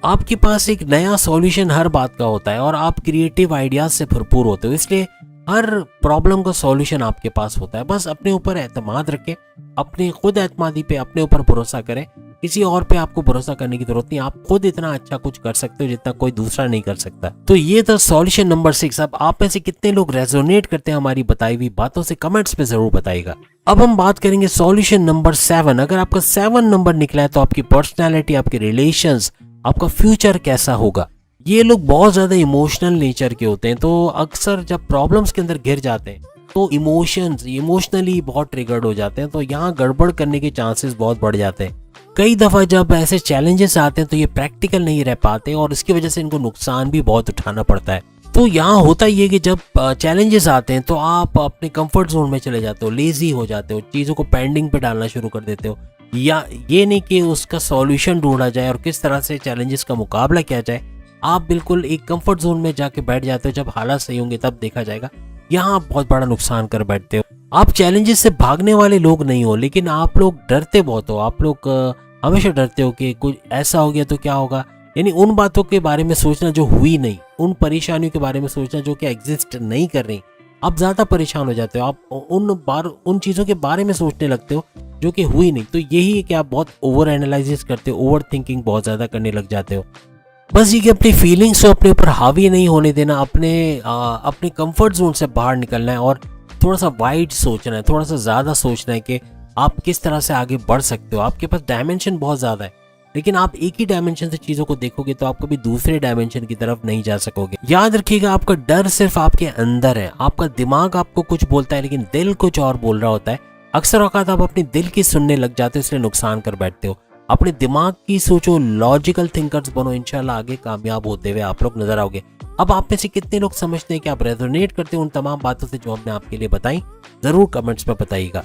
आपके पास एक नया सॉल्यूशन हर बात का होता है और आप क्रिएटिव आइडियाज से भरपूर होते हो, इसलिए हर प्रॉब्लम का सॉल्यूशन आपके पास होता है। बस अपने ऊपर एतमाद रखें, अपने खुद एतमादी पे अपने ऊपर भरोसा करें, किसी और पे आपको भरोसा करने की जरूरत नहीं। आप खुद इतना अच्छा कुछ कर सकते हो जितना कोई दूसरा नहीं कर सकता। तो ये था सॉल्यूशन नंबर 6। अब आप में से कितने लोग रेजोनेट करते हैं हमारी बताई हुई बातों से, कमेंट्स में जरूर बताइएगा। अब हम बात करेंगे सॉल्यूशन नंबर 7। अगर आपका 7 नंबर निकला है तो आपकी पर्सनैलिटी, आपके रिलेशंस, आपका फ्यूचर कैसा होगा। ये लोग बहुत ज्यादा इमोशनल नेचर के होते हैं, तो अक्सर जब प्रॉब्लम्स के अंदर घिर जाते हैं तो इमोशनली बहुत ट्रिगर्ड हो जाते हैं, तो यहाँ गड़बड़ करने के चांसेस बहुत बढ़ जाते हैं। कई दफा जब ऐसे चैलेंजेस आते हैं तो ये प्रैक्टिकल नहीं रह पाते और इसकी वजह से इनको नुकसान भी बहुत उठाना पड़ता है। तो यहाँ होता ये कि जब चैलेंजेस आते हैं तो आप अपने कंफर्ट जोन में चले जाते हो, लेजी हो जाते हो, चीज़ों को पेंडिंग पे डालना शुरू कर देते हो, या ये नहीं कि उसका सॉल्यूशन ढूंढा जाए और किस तरह से चैलेंजेस का मुकाबला किया जाए। आप बिल्कुल एक कंफर्ट जोन में जाके बैठ जाते हो, जब हालात सही होंगे तब देखा जाएगा। यहाँ आप बहुत बड़ा नुकसान कर बैठते हो। आप चैलेंजेस से भागने वाले लोग नहीं हो, लेकिन आप लोग डरते बहुत हो। आप लोग हमेशा डरते हो कि कुछ ऐसा हो गया तो क्या होगा, यानी उन बातों के बारे में सोचना जो हुई नहीं, उन परेशानियों के बारे में सोचना जो कि एग्जिस्ट नहीं कर रही। आप ज्यादा परेशान हो जाते हो, आप उन चीजों के बारे में सोचने लगते हो जो कि हुई नहीं। तो यही है कि आप बहुत ओवर एनालिसिस करते हो, ओवर थिंकिंग बहुत ज्यादा करने लग जाते हो। बस ये कि अपनी फीलिंग्स को अपने ऊपर हावी नहीं होने देना, अपने कंफर्ट जोन से बाहर निकलना है और थोड़ा सा वाइड सोचना है, थोड़ा सा ज़्यादा सोचना है कि आप किस तरह से आगे बढ़ सकते हो। आपके पास डायमेंशन बहुत ज़्यादा है, लेकिन आप एक ही डायमेंशन से चीज़ों को देखोगे तो आप कभी दूसरे डायमेंशन की तरफ नहीं जा सकोगे। याद रखिएगा, आपका डर सिर्फ आपके अंदर है। आपका दिमाग आपको कुछ बोलता है लेकिन दिल कुछ और बोल रहा होता है। अक्सर औकात आप अपने दिल की सुनने लग जाते हो, इसलिए नुकसान कर बैठते हो। अपने दिमाग की सोचो, लॉजिकल थिंकर्स बनो, इंशाल्लाह आगे कामयाब होते हुए आप लोग नजर आओगे। अब आप में से कितने लोग समझते हैं कि आप रेजोनेट करते हैं उन तमाम बातों से जो हमने आपके लिए बताई, जरूर कमेंट्स में बताइएगा।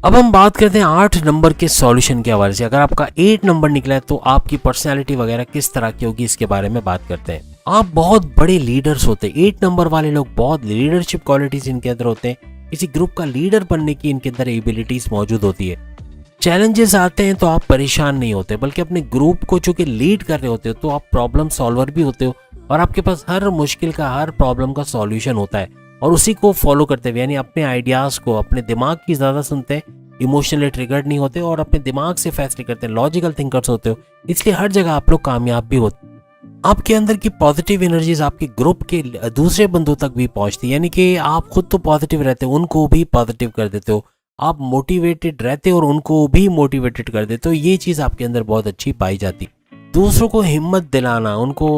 अब हम बात करते हैं 8 नंबर के सॉल्यूशन के हवाले से। अगर आपका 8 नंबर निकला है तो आपकी पर्सनैलिटी वगैरह किस तरह की होगी, इसके बारे में बात करते हैं। आप बहुत बड़े लीडर्स होते हैं। 8 नंबर वाले लोग बहुत लीडरशिप क्वालिटीज इनके अंदर होते हैं। किसी ग्रुप का लीडर बनने की इनके अंदर एबिलिटीज मौजूद होती है। चैलेंजेस आते हैं तो आप परेशान नहीं होते, बल्कि अपने ग्रुप को चूंकि लीड कर रहे होते हो तो आप प्रॉब्लम सॉल्वर भी होते हो और आपके पास हर मुश्किल का, हर प्रॉब्लम का सॉल्यूशन होता है और उसी को फॉलो करते हुए, यानी अपने आइडियाज को, अपने दिमाग की ज्यादा सुनते हैं, इमोशनली ट्रिगर्ड नहीं होते और अपने दिमाग से फैसले करते हैं, लॉजिकल थिंकर्स होते हो, इसलिए हर जगह आप लोग कामयाब भी होते। आपके अंदर की पॉजिटिव एनर्जीज आपके ग्रुप के दूसरे बंदों तक भी पहुंचती है, यानी कि आप खुद तो पॉजिटिव रहते हो, उनको भी पॉजिटिव कर देते हो। आप मोटिवेटेड रहते हो और उनको भी मोटिवेटेड कर देते हो। ये चीज़ आपके अंदर बहुत अच्छी पाई जाती। दूसरों को हिम्मत दिलाना, उनको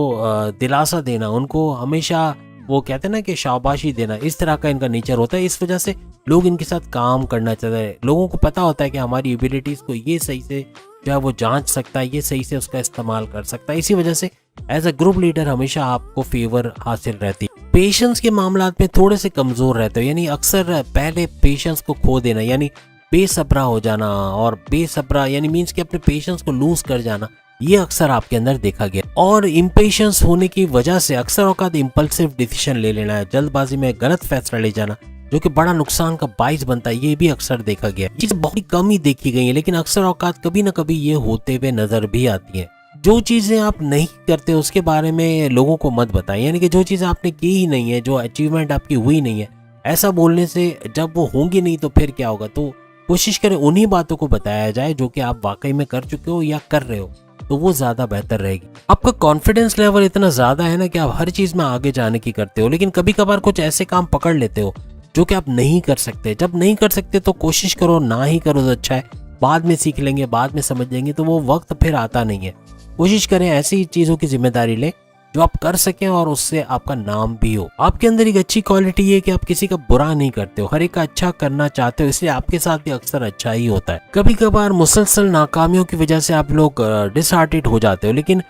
दिलासा देना, उनको हमेशा वो कहते हैं ना कि शाबाशी देना, इस तरह का इनका नेचर होता है। इस वजह से लोग इनके साथ काम करना चाहते हैं। लोगों को पता होता है कि हमारी एबिलिटीज़ को ये सही से जो है वो जांच सकता है, ये सही से उसका इस्तेमाल कर सकता है। इसी वजह से एज अ ग्रुप लीडर हमेशा आपको फेवर हासिल रहती है। पेशेंस के मामलात में थोड़े से कमज़ोर रहते हो, यानी अक्सर पहले पेशेंस को खो देना, यानी बेसब्रा हो जाना, और बेसब्रा यानी मीन्स कि अपने पेशेंस को लूज कर जाना, ये अक्सर आपके अंदर देखा गया। और इम्पेशेंस होने की वजह से अक्सर औकात इम्पल्सिव डिसीजन ले लेना है, जल्दबाजी में गलत फैसला ले जाना, जो कि बड़ा नुकसान का बाइस बनता है, ये भी अक्सर देखा गया। चीज़ बहुत कम ही देखी गई है, लेकिन अक्सर औकात कभी ना कभी ये होते हुए नजर भी आती है। जो चीज़ें आप नहीं करते उसके बारे में लोगों को मत बताएं, यानी कि जो चीज़ आपने की ही नहीं है, जो अचीवमेंट आपकी हुई नहीं है, ऐसा बोलने से जब वो होंगी नहीं तो फिर क्या होगा। तो कोशिश करें उन्हीं बातों को बताया जाए जो कि आप वाकई में कर चुके हो या कर रहे हो, तो वो ज़्यादा बेहतर रहेगी। आपका कॉन्फिडेंस लेवल इतना ज़्यादा है ना कि आप हर चीज़ में आगे जाने की करते हो, लेकिन कभी कभार कुछ ऐसे काम पकड़ लेते हो जो कि आप नहीं कर सकते। जब नहीं कर सकते तो कोशिश करो ना ही करो तो अच्छा है। बाद में सीख लेंगे, बाद में समझ लेंगे, तो वो वक्त फिर आता नहीं है। कोशिश करें ऐसी चीज़ों की जिम्मेदारी लें जो आप कर सकें और उससे आपका नाम भी हो। आपके अंदर एक अच्छी क्वालिटी है कि आप किसी का बुरा नहीं करते हो, हर एक का अच्छा करना चाहते हो, इसलिए आपके साथ भी अक्सर अच्छा ही होता है। कभी कभार मुसलसल नाकामियों की वजह से आप लोग डिसहार्टेड हो जाते हो, लेकिन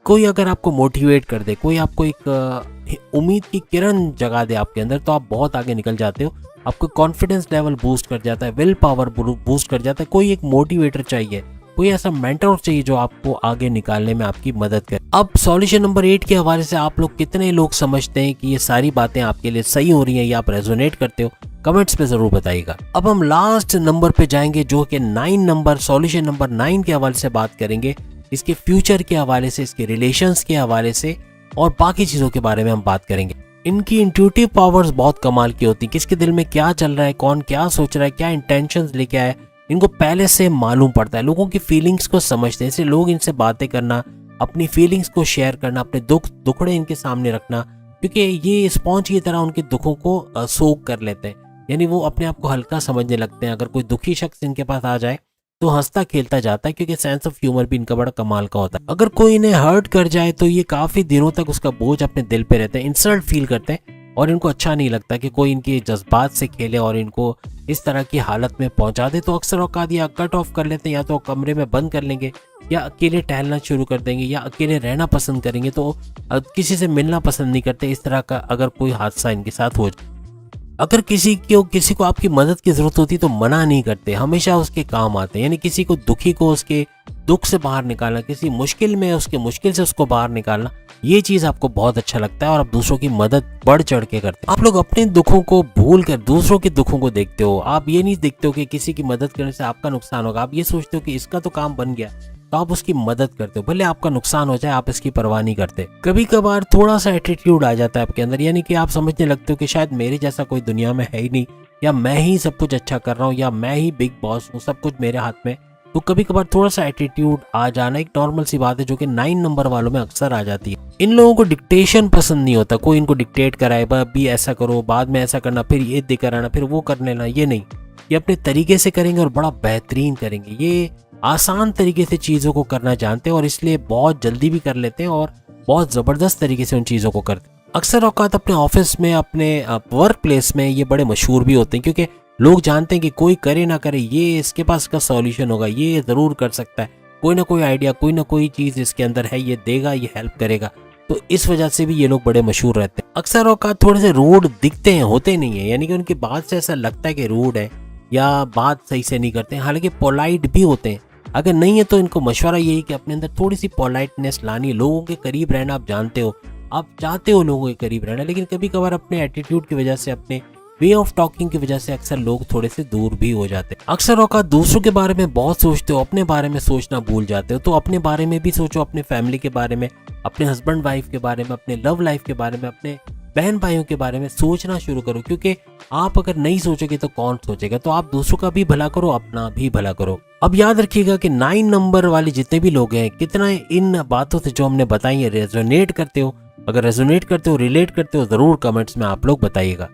कोई अगर आपको मोटिवेट कर दे, कोई आपको एक उम्मीद की किरण जगा दे आपके अंदर, तो आप बहुत आगे निकल जाते हो। आपको कॉन्फिडेंस लेवल बूस्ट कर जाता है, विल पावर बूस्ट कर जाता है। कोई एक मोटिवेटर चाहिए कोई ऐसा मेंटर चाहिए जो आपको आगे निकालने में आपकी मदद करे। अब सॉल्यूशन नंबर 8 के हवाले से आप लोग कितने लोग समझते हैं कि ये सारी बातें आपके लिए सही हो रही हैं या आप रेजोनेट करते हो, कमेंट्स पे जरूर बताइएगा। अब हम लास्ट नंबर पे जाएंगे जो कि 9 नंबर, सॉल्यूशन नंबर 9 के हवाले से बात करेंगे। इसके फ्यूचर के हवाले से, इसके रिलेशंस के हवाले से और बाकी चीजों के बारे में हम बात करेंगे। इनकी इंट्यूटिव पावर्स बहुत कमाल की होती है। किसके दिल में क्या चल रहा है, कौन क्या सोच रहा है, क्या इंटेंशंस लेके आया है, इनको पहले से मालूम पड़ता है। लोगों की फीलिंग्स को समझते हैं, इसलिए लोग इनसे बातें करना, अपनी फीलिंग्स को शेयर करना, अपने दुखड़े इनके सामने रखना, क्योंकि ये स्पॉन्ज की तरह उनके दुखों को सोख कर लेते हैं। यानी वो अपने आप को हल्का समझने लगते हैं। अगर कोई दुखी शख्स इनके पास आ जाए तो हंसता खेलता जाता है, क्योंकि सेंस ऑफ ह्यूमर भी इनका बड़ा कमाल का होता है। अगर कोई इन्हें हर्ट कर जाए तो ये काफी दिनों तक उसका बोझ अपने दिल पे रहते हैं, इंसल्ट फील करते हैं और इनको अच्छा नहीं लगता कि कोई इनके जज्बात से खेले और इनको इस तरह की हालत में पहुंचा दे। तो अक्सर औकात या कट ऑफ कर लेते हैं, या तो कमरे में बंद कर लेंगे, या अकेले टहलना शुरू कर देंगे, या अकेले रहना पसंद करेंगे। तो किसी से मिलना पसंद नहीं करते। इस तरह का अगर कोई हादसा इनके साथ हो जाए, अगर किसी को आपकी मदद की जरूरत होती तो मना नहीं करते, हमेशा उसके काम आते हैं। यानी किसी को दुखी को उसके दुख से बाहर निकालना, किसी मुश्किल में उसके मुश्किल से उसको बाहर निकालना, ये चीज आपको बहुत अच्छा लगता है और आप दूसरों की मदद बढ़ चढ़ के करते हैं। आप लोग अपने दुखों को भूल कर दूसरों के दुखों को देखते हो। आप ये नहीं देखते हो कि किसी की मदद करने से आपका नुकसान होगा। आप ये सोचते हो कि इसका तो काम बन गया, तो आप उसकी मदद करते हो, भले आपका नुकसान हो जाए, आप इसकी परवाह नहीं करते। कभी कभार थोड़ा सा एटीट्यूड आ जाता है आपके अंदर, यानी कि आप समझने लगते हो कि शायद मेरे जैसा कोई दुनिया में है ही नहीं, या मैं ही सब कुछ अच्छा कर रहा हूँ, या मैं ही बिग बॉस हूँ, सब कुछ मेरे हाथ में। तो कभी कभार थोड़ा सा एटीट्यूड आ जाना एक नॉर्मल सी बात है, जो कि 9 नंबर वालों में अक्सर आ जाती है। इन लोगों को डिक्टेशन पसंद नहीं होता, कोई इनको डिक्टेट कराए, अभी ऐसा करो, बाद में ऐसा करना, फिर ये देकर आना, फिर वो कर लेना, ये नहीं। ये अपने तरीके से करेंगे और बड़ा बेहतरीन करेंगे। ये आसान तरीके से चीज़ों को करना जानते हैं और इसलिए बहुत जल्दी भी कर लेते हैं और बहुत ज़बरदस्त तरीके से उन चीज़ों को करते हैं। अक्सर औकात अपने ऑफिस में, अपने वर्क प्लेस में ये बड़े मशहूर भी होते हैं, क्योंकि लोग जानते हैं कि कोई करे ना करे, ये इसके पास इसका सॉल्यूशन होगा, ये ज़रूर कर सकता है, कोई ना कोई आइडिया, कोई ना कोई चीज़ इसके अंदर है, ये देगा, ये हेल्प करेगा। तो इस वजह से भी ये लोग बड़े मशहूर रहते हैं। अक्सर औकात थोड़े से रूड दिखते हैं, होते नहीं है, यानी कि उनकी बात से ऐसा लगता है कि रूड है या बात सही से नहीं करते हैं, हालांकि पोलाइट भी होते हैं। अगर नहीं है तो इनको मशवरा यही कि अपने अंदर थोड़ी सी पोलाइटनेस लानी है। लोगों के करीब रहना आप जानते हो, आप चाहते हो लोगों के करीब रहना, लेकिन कभी कभार अपने एटीट्यूड की वजह से, अपने वे ऑफ टॉकिंग की वजह से अक्सर लोग थोड़े से दूर भी हो जाते हैं। अक्सर औकात दूसरों के बारे में बहुत सोचते हो, अपने बारे में सोचना भूल जाते हो। तो अपने बारे में भी सोचो, अपने फैमिली के बारे में, अपने हस्बैंड वाइफ के बारे में, अपने लव लाइफ के बारे में, अपने बहन भाइयों के बारे में सोचना शुरू करो, क्योंकि आप अगर नहीं सोचोगे तो कौन सोचेगा। तो आप दूसरों का भी भला करो, अपना भी भला करो। अब याद रखिएगा कि 9 नंबर वाले जितने भी लोग हैं, कितना इन बातों से जो हमने बताई है रेजोनेट करते हो। अगर रेजोनेट करते हो, रिलेट करते हो, जरूर कमेंट्स में आप लोग बताइएगा।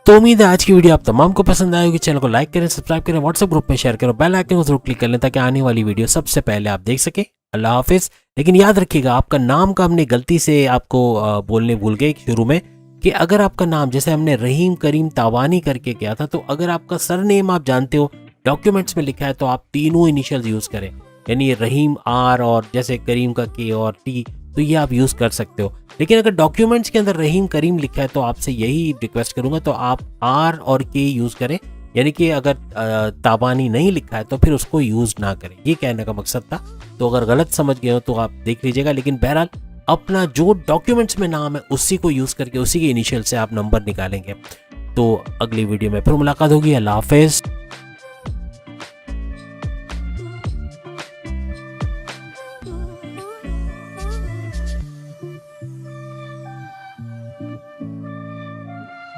तो उम्मीद है आज की वीडियो आप तमाम को पसंद आएगी। चैनल को लाइक करें, सब्सक्राइब करें, व्हाट्सएप ग्रुप में शेयर करें, बेल आइकन को जरूर क्लिक कर लें ताकि आने वाली वीडियो सबसे पहले आप देख सके। अल्लाह हाफिज। लेकिन याद रखिएगा, आपका नाम का हमने गलती से आपको बोलने भूल गए शुरू में, कि अगर आपका नाम, जैसे हमने रहीम करीम तावानी करके किया था, तो अगर आपका सरनेम आप जानते हो, डॉक्यूमेंट्स में लिखा है, तो आप तीनों इनिशियल्स यूज करें। यानी रहीम आर और जैसे करीम का के और टी, तो ये आप यूज कर सकते हो। लेकिन अगर डॉक्यूमेंट्स के अंदर रहीम करीम लिखा है तो आपसे यही रिक्वेस्ट करूंगा, तो आप आर और के यूज करें। यानी कि अगर ताबानी नहीं लिखा है तो फिर उसको यूज ना करें, ये कहने का मकसद था। तो अगर गलत समझ गए हो तो आप देख लीजिएगा। लेकिन बहरहाल अपना जो डॉक्यूमेंट्स में नाम है उसी को यूज करके, उसी के इनिशियल से आप नंबर निकालेंगे। तो अगली वीडियो में फिर मुलाकात होगी। अल्लाह हाफिज।